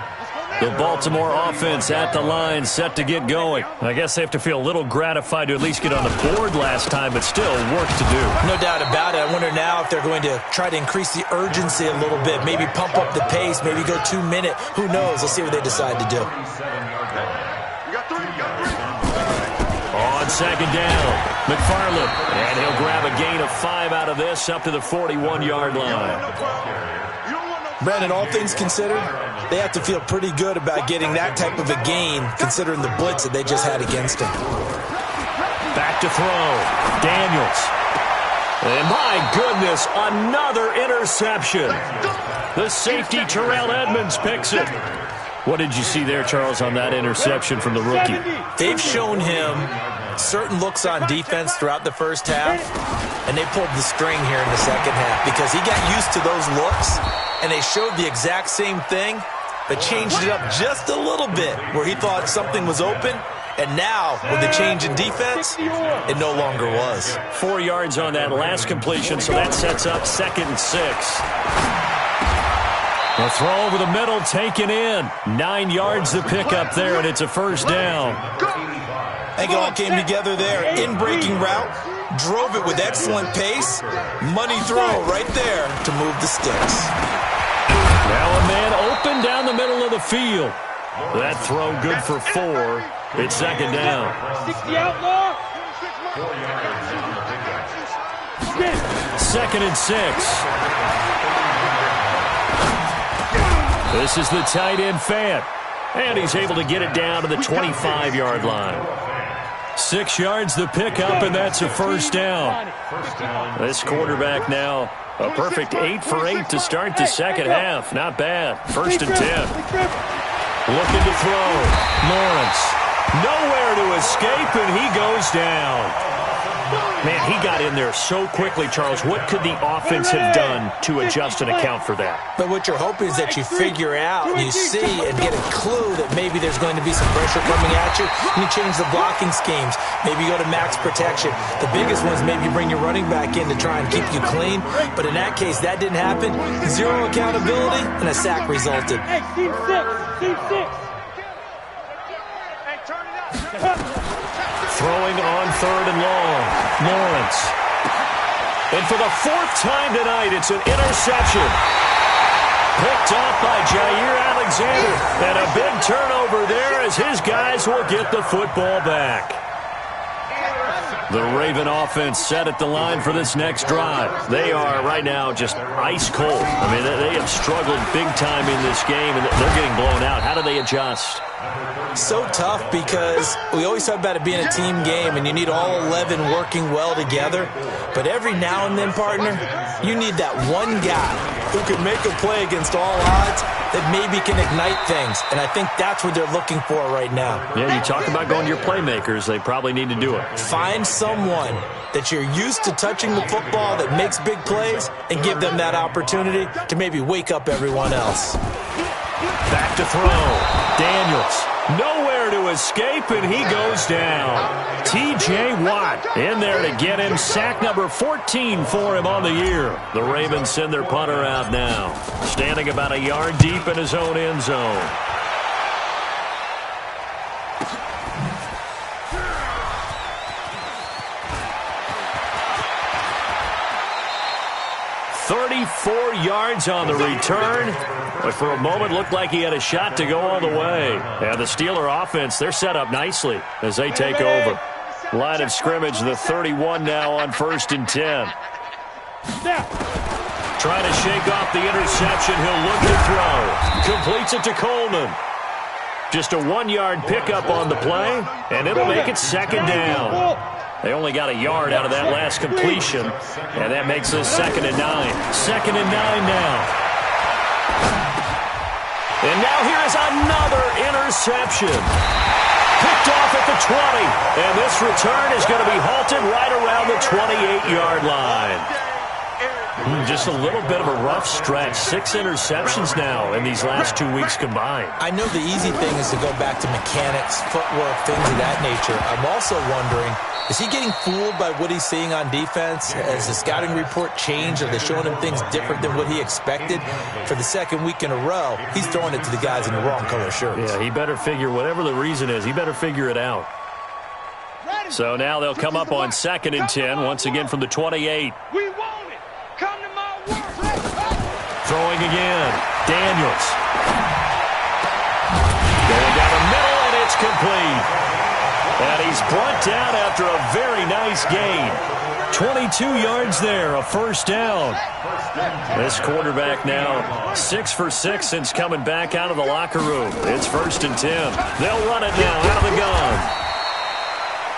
The Baltimore offense at the line, set to get going. I guess they have to feel a little gratified to at least get on the board last time, but still work to do. No doubt about it. I wonder now if they're going to try to increase the urgency a little bit, maybe pump up the pace, maybe go 2 minute. Who knows? Let's see what they decide to do. On second down, McFarland, and he'll grab a gain of 5 out of this up to the 41-yard line. Brandon, all things considered, they have to feel pretty good about getting that type of a gain considering the blitz that they just had against him. Back to throw. Daniels. And my goodness, another interception. The safety, Terrell Edmonds, picks it. What did you see there, Charles, on that interception from the rookie? They've shown him certain looks on defense throughout the first half, and they pulled the string here in the second half because he got used to those looks, and they showed the exact same thing, but changed it up just a little bit where he thought something was open, and now, with the change in defense, it no longer was. 4 yards on that last completion, so that sets up 2nd and 6. A throw over the middle, taken in. 9 yards to pick up there, and it's a first down. I think it all came together there. In-breaking route, drove it with excellent pace. Money throw right there to move the sticks. Now a man open down the middle of the field. That throw good for 4. It's second down. 60 outlaw. 2nd and 6. This is the tight end Fant. And he's able to get it down to the 25-yard line. 6 yards the pickup, and that's a first down. This quarterback now a perfect 8 for 8 to start the second half. Not bad. 1st and 10. Looking to throw. Lawrence. Nowhere to escape, and he goes down. Man, he got in there so quickly, Charles. What could the offense have done to adjust and account for that? But what you're hoping is that you figure out, you see, and get a clue that maybe there's going to be some pressure coming at you, and you change the blocking schemes. Maybe you go to max protection. The biggest one is maybe you bring your running back in to try and keep you clean. But in that case, that didn't happen. 0 accountability, and a sack resulted. Hey, team 6. Team 6. Hey, turn it up. Throwing on 3rd and long. Lawrence. And for the 4th time tonight, it's an interception. Picked off by Jair Alexander. And a big turnover there as his guys will get the football back. The Raven offense set at the line for this next drive. They are right now just ice cold. I mean, they have struggled big time in this game, and they're getting blown out. How do they adjust? So tough because we always talk about it being a team game and you need all 11 working well together. But every now and then, partner, you need that one guy who can make a play against all odds that maybe can ignite things. And I think that's what they're looking for right now. Yeah, you talk about going to your playmakers. They probably need to do it. Find someone that you're used to touching the football that makes big plays and give them that opportunity to maybe wake up everyone else. Back to throw. Daniels. Nowhere to escape, and he goes down. T.J. Watt in there to get him. Sack number 14 for him on the year. The Ravens send their punter out now. Standing about a yard deep in his own end zone. $34 yards on the return. But for a moment, looked like he had a shot to go all the way. And the Steeler offense, they're set up nicely as they take over. Line of scrimmage, the 31 now on 1st and 10. Trying to shake off the interception. He'll look to throw. Completes it to Coleman. Just a 1-yard pickup on the play, and it'll make it 2nd down. They only got a yard out of that last completion, and that makes this 2nd and 9. 2nd and 9 now. And now here is another interception. Picked off at the 20. And this return is going to be halted right around the 28-yard line. Just a little bit of a rough stretch. 6 interceptions now in these last 2 weeks combined. I know the easy thing is to go back to mechanics, footwork, things of that nature. I'm also wondering, is he getting fooled by what he's seeing on defense? Has the scouting report changed? Are they showing him things different than what he expected? For the 2nd week in a row, he's throwing it to the guys in the wrong color shirts. Yeah, he better figure, whatever the reason is, he better figure it out. So now they'll come up on 2nd and 10, once again from the 28. We want it. Come to my work. Throwing again. Daniels. Going down the middle, and it's complete. And he's brought down after a very nice gain. 22 yards there, a 1st down. This quarterback now 6 for 6 since coming back out of the locker room. It's 1st and 10. They'll run it now out of the gun.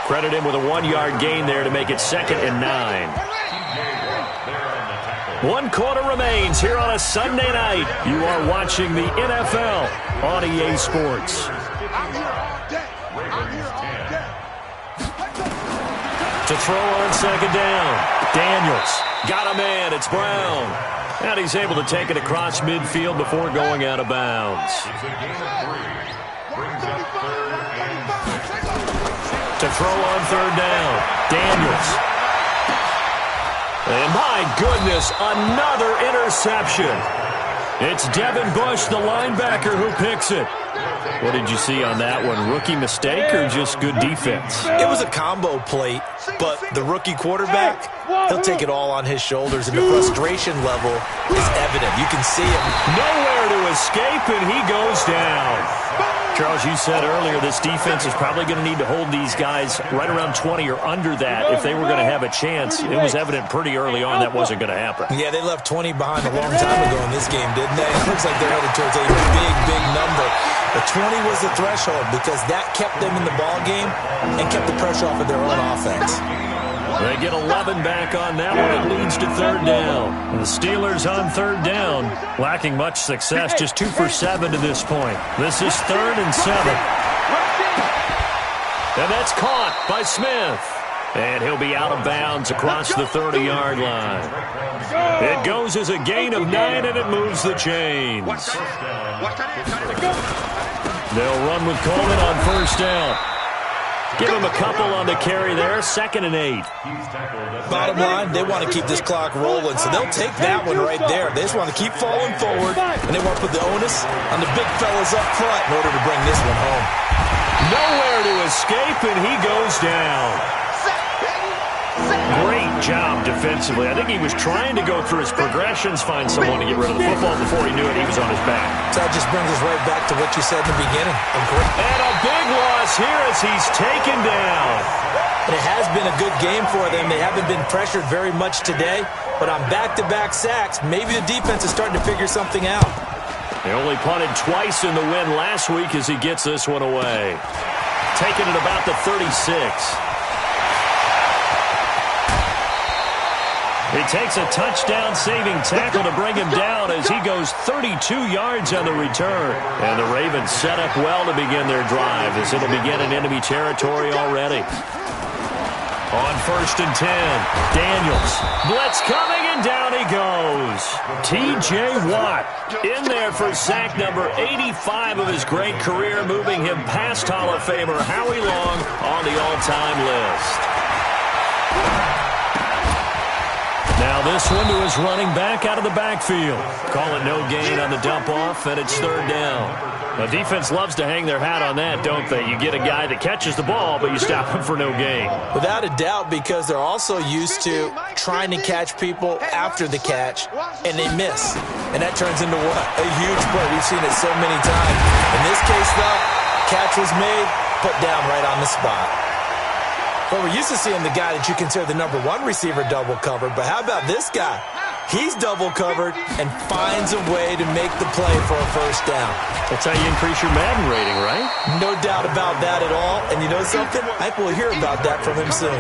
Credit him with a 1-yard gain there to make it 2nd and 9. 1 quarter remains here on a Sunday night. You are watching the NFL on EA Sports. To throw on 2nd down. Daniels got a man. It's Brown. And he's able to take it across midfield before going out of bounds. To throw on 3rd down. Daniels. And my goodness, another interception. It's Devin Bush, the linebacker, who picks it. What did you see on that one? Rookie mistake or just good defense? It was a combo plate, but the rookie quarterback, he'll take it all on his shoulders, and the frustration level is evident. You can see it. Nowhere to escape, and he goes down. Charles, you said earlier this defense is probably going to need to hold these guys right around 20 or under that if they were going to have a chance. It was evident pretty early on that wasn't going to happen. Yeah, they left 20 behind a long time ago in this game, didn't they? It looks like they're headed towards a big, big number. But 20 was the threshold because that kept them in the ball game and kept the pressure off of their own offense. They get 11 back on that one. It leads to 3rd down. The Steelers on 3rd down, lacking much success, just 2 for 7 to this point. This is 3rd and 7. And that's caught by Smith. And he'll be out of bounds across the 30-yard line. It goes as a gain of 9, and it moves the chains. They'll run with Coleman on 1st down. Give him a couple on the carry there. 2nd and 8. Bottom line, they want to keep this clock rolling, so they'll take that one right there. They just want to keep falling forward, and they want to put the onus on the big fellas up front in order to bring this one home. Nowhere to escape, and he goes down. Great job defensively. I think he was trying to go through his progressions, find someone to get rid of the football. Before he knew it, he was on his back. So that just brings us right back to what you said in the beginning. And a big loss here as he's taken down. And it has been a good game for them. They haven't been pressured very much today, but on back-to-back sacks, maybe the defense is starting to figure something out. They only punted twice in the win last week as he gets this one away. Taking it about the 36. He takes a touchdown-saving tackle to bring him down as he goes 32 yards on the return. And the Ravens set up well to begin their drive as it'll begin in enemy territory already. On 1st and 10, Daniels. Blitz coming, and down he goes. T.J. Watt in there for sack number 85 of his great career, moving him past Hall of Famer Howie Long on the all-time list. Now this one to his running back out of the backfield. Call it no gain on the dump-off, and it's 3rd down. The defense loves to hang their hat on that, don't they? You get a guy that catches the ball, but you stop him for no gain. Without a doubt, because they're also used to trying to catch people after the catch, and they miss. And that turns into what? A huge play. We've seen it so many times. In this case, though, catch was made, put down right on the spot. Well, we're used to seeing the guy that you consider the number 1 receiver double covered, but how about this guy? He's double covered and finds a way to make the play for a 1st down. That's how you increase your Madden rating, right? No doubt about that at all. And you know something? I think we'll hear about that from him soon.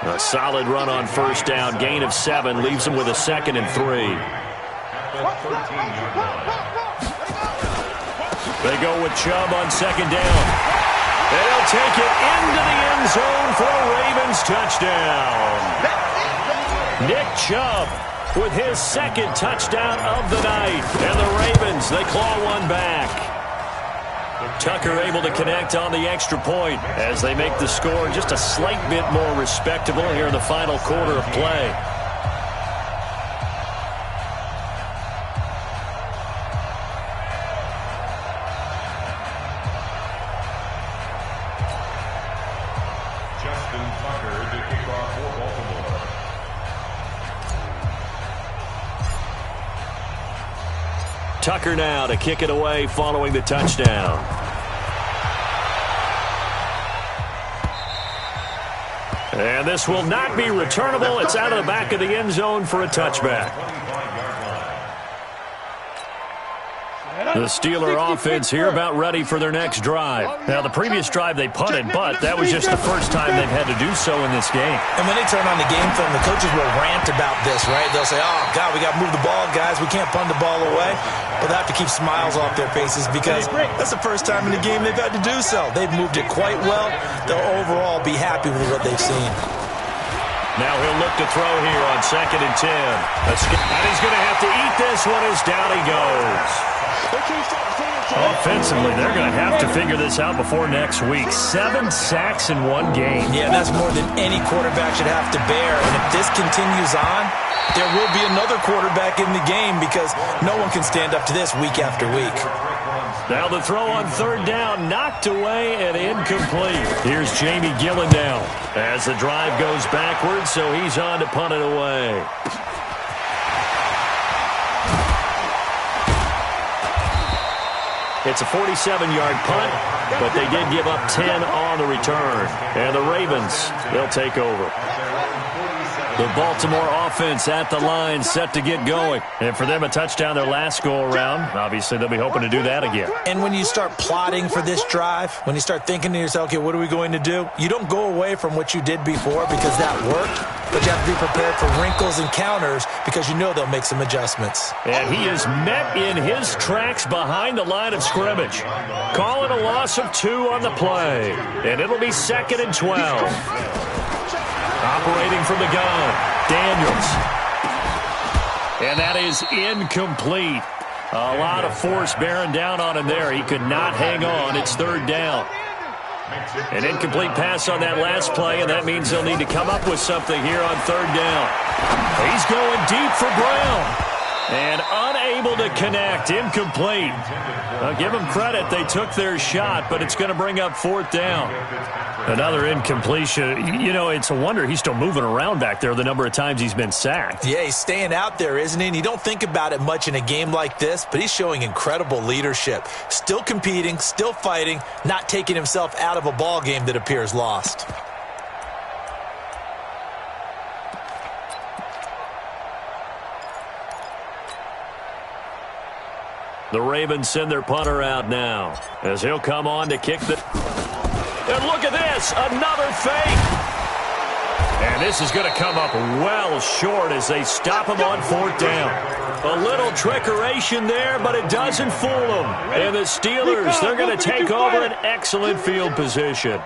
A solid run on 1st down. Gain of 7 leaves him with a 2nd and 3. They go with Chubb on 2nd down. They'll take it into the end zone for a Ravens touchdown. Nick Chubb with his 2nd touchdown of the night. And the Ravens, they claw one back. Tucker able to connect on the extra point as they make the score just a slight bit more respectable here in the final quarter of play. Tucker now to kick it away following the touchdown. And this will not be returnable. It's out of the back of the end zone for a touchback. The Steeler offense here about ready for their next drive. Now, the previous drive they punted, but that was just the first time they've had to do so in this game. And when they turn on the game film, the coaches will rant about this, right? They'll say, oh, God, we got to move the ball, guys. We can't punt the ball away. But they have to keep smiles off their faces because that's the first time in the game they've had to do so. They've moved it quite well. They'll overall be happy with what they've seen. Now he'll look to throw here on 2nd and 10. And he's going to have to eat this one as down he goes. Offensively, they're going to have to figure this out before next week. 7 sacks in 1 game. Yeah, that's more than any quarterback should have to bear. And if this continues on, there will be another quarterback in the game because no one can stand up to this week after week. Now the throw on 3rd down, knocked away and incomplete. Here's Jamie Gillen now as the drive goes backwards, so he's on to punt it away. It's a 47-yard punt, but they did give up 10 on the return. And the Ravens, they'll take over. The Baltimore offense at the line, set to get going. And for them, a touchdown their last go-around. Obviously, they'll be hoping to do that again. And when you start plotting for this drive, when you start thinking to yourself, okay, what are we going to do? You don't go away from what you did before because that worked, but you have to be prepared for wrinkles and counters because you know they'll make some adjustments. And he is met in his tracks behind the line of scrimmage. Call it a loss of 2 on the play. And it'll be 2nd and 12. Operating from the gun, Daniels. And that is incomplete. A lot of force bearing down on him there. He could not hang on. It's 3rd down. An incomplete pass on that last play, and that means they'll need to come up with something here on 3rd down. He's going deep for Brown. And unable to connect. Incomplete. I'll give them credit. They took their shot, but it's going to bring up 4th down. Another incompletion. You know, it's a wonder he's still moving around back there the number of times he's been sacked. Yeah, he's staying out there, isn't he? And you don't think about it much in a game like this, but he's showing incredible leadership. Still competing, still fighting, not taking himself out of a ball game that appears lost. The Ravens send their punter out now as he'll come on to kick the... And look at this, another fake. And this is going to come up well short as they stop him on 4th down. A little trickeration there, but it doesn't fool them. And the Steelers, they're going to take over an excellent field position.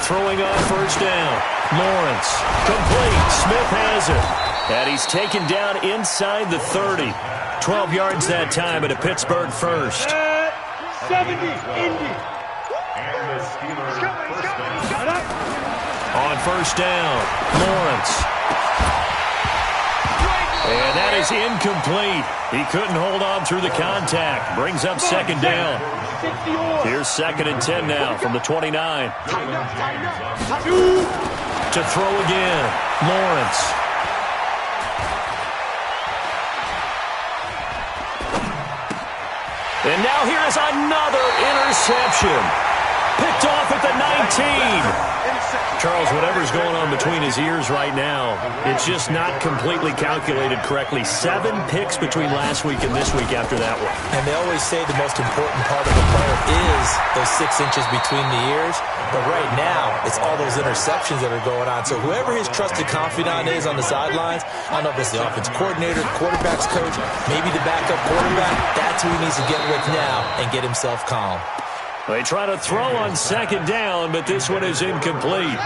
throwing on first down. Lawrence, complete. Smith has it. And he's taken down inside the 30. 12 yards that time at a Pittsburgh first. 70, Indy. And the Steelers first down. On first down, Lawrence. And that is incomplete. He couldn't hold on through the contact. Brings up second down. Here's 2nd and 10 now from the 29. To throw again, Lawrence. And now here is another interception. Picked off at the 19. Charles, whatever's going on between his ears right now, it's just not completely calculated correctly. 7 picks between last week and this week after that one. And they always say the most important part of a player is those 6 inches between the ears. But right now, it's all those interceptions that are going on. So whoever his trusted confidant is on the sidelines, I don't know if it's the offensive coordinator, quarterback's coach, maybe the backup quarterback, that's who he needs to get with now and get himself calm. They try to throw on second down, but this one is incomplete.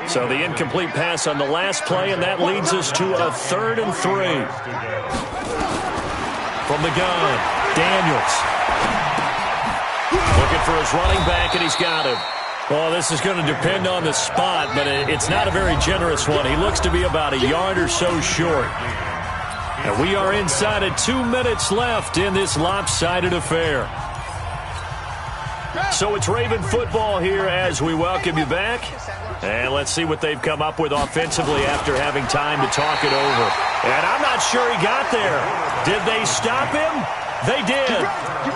So the incomplete pass on the last play, and that leads us to a 3rd and 3. From the gun, Daniels. Looking for his running back, and he's got him. Well, this is going to depend on the spot, but it's not a very generous one. He looks to be about a yard or so short. And we are inside of 2 minutes left in this lopsided affair. So it's Raven football here as we welcome you back. And let's see what they've come up with offensively after having time to talk it over. And I'm not sure he got there. Did they stop him? They did.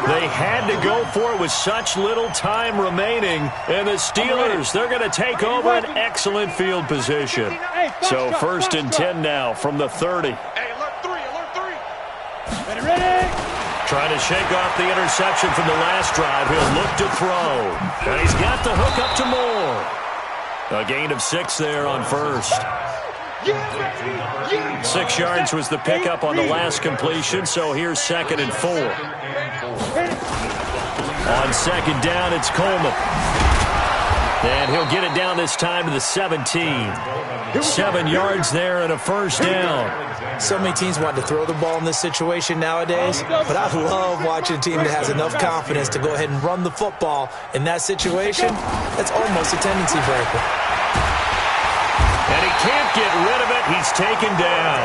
They had to go for it with such little time remaining. And the Steelers, they're going to take over an excellent field position. So 1st and 10 now from the 30. Hey, alert 3. Ready? Trying to shake off the interception from the last drive. He'll look to throw. And he's got the hook up to Moore. A gain of 6 there on first. 6 yards was the pickup on the last completion, so here's 2nd and 4. On second down, it's Coleman. And he'll get it down this time to the 17. 7 yards there and a first down. So many teams want to throw the ball in this situation nowadays, but I love watching a team that has enough confidence to go ahead and run the football. In that situation, that's almost a tendency breaker. And he can't get rid of it. He's taken down.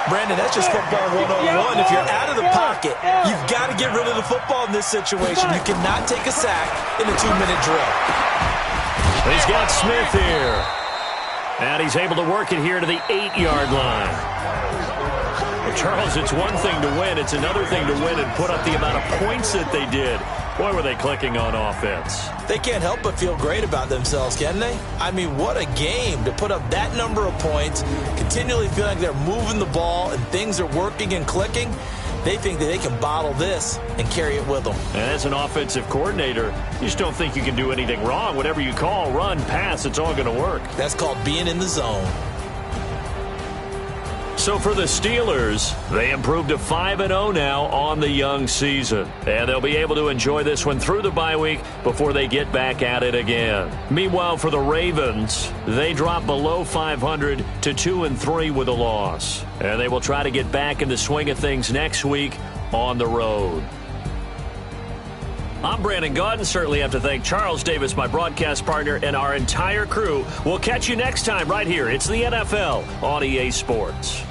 Brandon, that's just football 101. If you're out of the pocket, you've got to get rid of the football in this situation. You cannot take a sack in a 2-minute drill. He's got Smith here. And he's able to work it here to the 8-yard line. Well, Charles, it's one thing to win. It's another thing to win and put up the amount of points that they did. Boy, were they clicking on offense. They can't help but feel great about themselves, can they? I mean, what a game to put up that number of points, continually feel like they're moving the ball and things are working and clicking. They think that they can bottle this and carry it with them. And as an offensive coordinator, you just don't think you can do anything wrong. Whatever you call, run, pass, it's all going to work. That's called being in the zone. So for the Steelers, they improved to 5-0 now on the young season. And they'll be able to enjoy this one through the bye week before they get back at it again. Meanwhile, for the Ravens, they drop below 500 to 2-3 with a loss. And they will try to get back in the swing of things next week on the road. I'm Brandon Gaudin. Certainly have to thank Charles Davis, my broadcast partner, and our entire crew. We'll catch you next time right here. It's the NFL on EA Sports.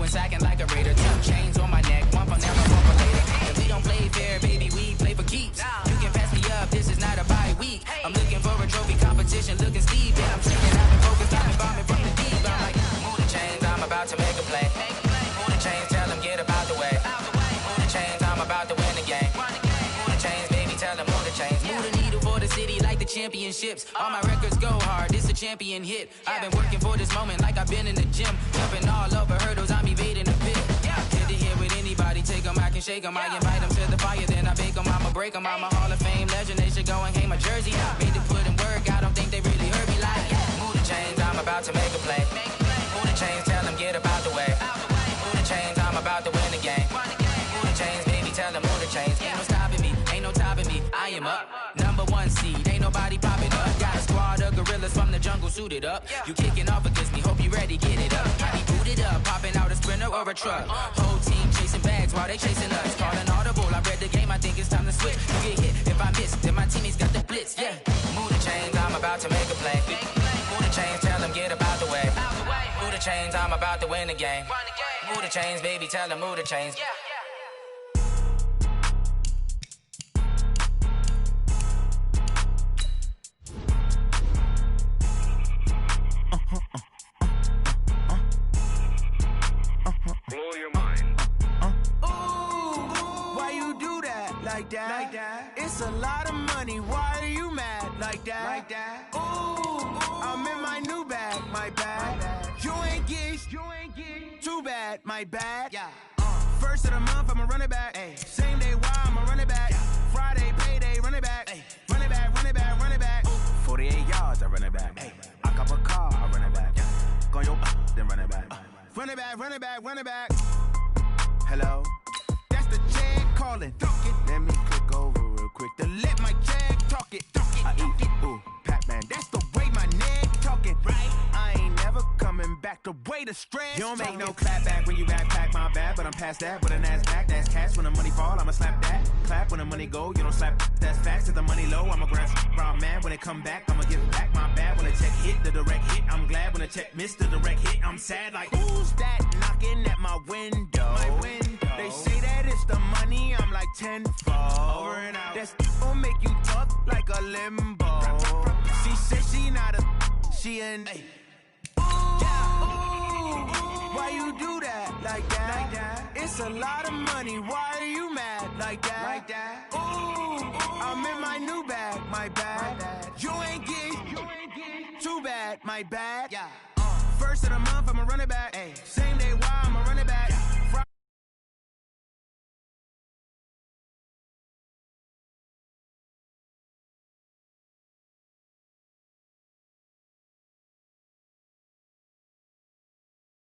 Sacking like a raider, 2 chains on my neck, one for never, one for later. If we don't play fair, baby, we play for keeps. about to make a play. Move the chains, tell them get about the way. Move the chains, I'm about to win the game. Move the chains, baby, tell them move the chains. Move the needle for the city like the championships. All my records go hard, this a champion hit. I've been working for this moment like I've been in the gym. Jumping all over hurdles, I'm evading a bit. Get to here with anybody, take them, I can shake them. I invite them to the fire, then I bake them, I'ma break them. I'm a Hall of Fame legend, they should go and hang my jersey. Made to put in work, I don't think they really heard me like. Move the chains, I'm about to make a play. Move the chains, tell them get about the way. Move the chains, I'm about to win the game. Move the chains, baby, tell them move the chains. Ain't no stopping me, ain't no topping me. I am up, #1 seed, ain't nobody popping up. Got a squad of gorillas from the jungle suited up. You kicking off against me, hope you ready, get it up. I be booted up, popping out a Sprinter or a truck. Whole team chasing bags while they chasing us. Calling audible, I read the game, I think it's time to switch. You get hit, if I miss, then my teammates got the blitz, yeah. Move the chains, I'm about to make a play. Move the chains, tell them get about the way. Move the chains, I'm about to win the game. Move the chains, baby, tell them move the chains. Blow your mind. Ooh, why you do that? Like that? It's a lot of money. Why are you mad? Like that? Ooh, I'm in my new bag. My bad. You ain't get. Too bad. My bad. Yeah. First of the month, I'ma run it back. Same day, why I'ma run it back. Friday, payday, run it back. Run it back, run it back, run it back. 48 yards, I run it back. I cop a car, I run it back. Go your then run it back. Run it back, run it back, run it back. Hello? That's the check calling. Let me click over real quick to let my check talk it. I eat it, ooh, Pac-Man. That's the way my neck talking. Right? I ain't never coming back the way the stress. You don't make no clap back when you backpack, my bad. But I'm past that with a NASDAQ. That's cash when the money fall, I'ma slap that. Clap when the money go, you don't slap. That's facts. If the money low, I'ma grab brown man. When it come back, I'ma give back my bad. When the check hit, the direct hit. I'm glad when the check missed the direct hit. I'm sad like, who's that knocking at my window? They say that it's the money, I'm like tenfold. Over and out. That's gon' make you talk like a limbo. She said she not a, she an. Why you do that? Like that? It's a lot of money. Why are you mad? Like that? Ooh, I'm in my new bag. My bad. You ain't get too bad. My bad. Yeah. First of the month, I'ma run it back. Same day, why